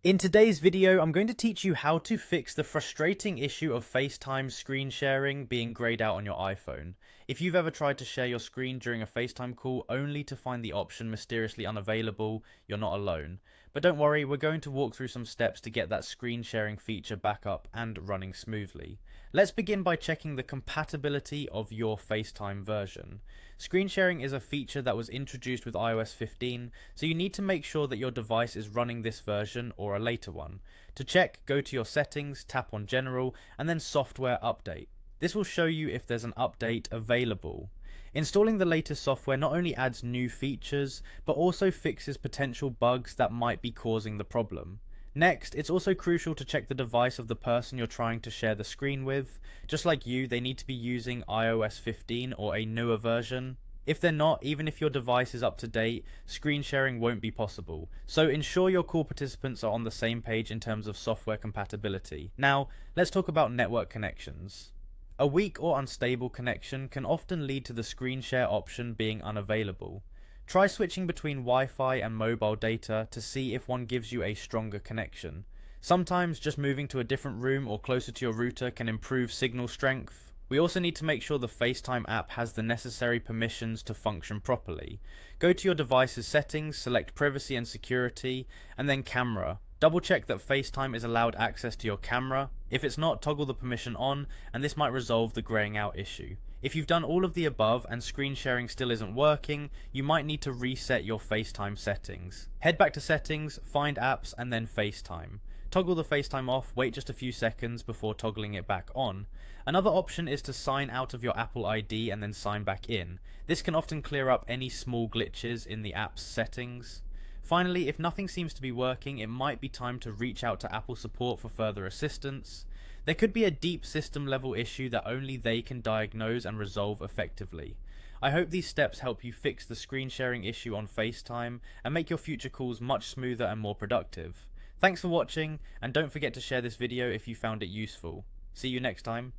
In today's video, I'm going to teach you how to fix the frustrating issue of FaceTime screen sharing being grayed out on your iPhone. If you've ever tried to share your screen during a FaceTime call only to find the option mysteriously unavailable, you're not alone. But don't worry, we're going to walk through some steps to get that screen sharing feature back up and running smoothly. Let's begin by checking the compatibility of your FaceTime version. Screen sharing is a feature that was introduced with iOS 15, so you need to make sure that your device is running this version or a later one. To check, go to your settings, tap on General, and then Software Update. This will show you if there's an update available. Installing the latest software not only adds new features, but also fixes potential bugs that might be causing the problem. Next, it's also crucial to check the device of the person you're trying to share the screen with. Just like you, they need to be using iOS 15 or a newer version. If they're not, even if your device is up to date, screen sharing won't be possible. So ensure your call participants are on the same page in terms of software compatibility. Now, let's talk about network connections. A weak or unstable connection can often lead to the screen share option being unavailable. Try switching between Wi-Fi and mobile data to see if one gives you a stronger connection. Sometimes just moving to a different room or closer to your router can improve signal strength. We also need to make sure the FaceTime app has the necessary permissions to function properly. Go to your device's settings, select privacy and security, and then camera. Double check that FaceTime is allowed access to your camera. If it's not, toggle the permission on, and this might resolve the graying out issue. If you've done all of the above and screen sharing still isn't working, you might need to reset your FaceTime settings. Head back to settings, find apps, and then FaceTime. Toggle the FaceTime off, wait just a few seconds before toggling it back on. Another option is to sign out of your Apple ID and then sign back in. This can often clear up any small glitches in the app's settings. Finally, if nothing seems to be working, it might be time to reach out to Apple support for further assistance. There could be a deep system level issue that only they can diagnose and resolve effectively. I hope these steps help you fix the screen sharing issue on FaceTime and make your future calls much smoother and more productive. Thanks for watching, and don't forget to share this video if you found it useful. See you next time.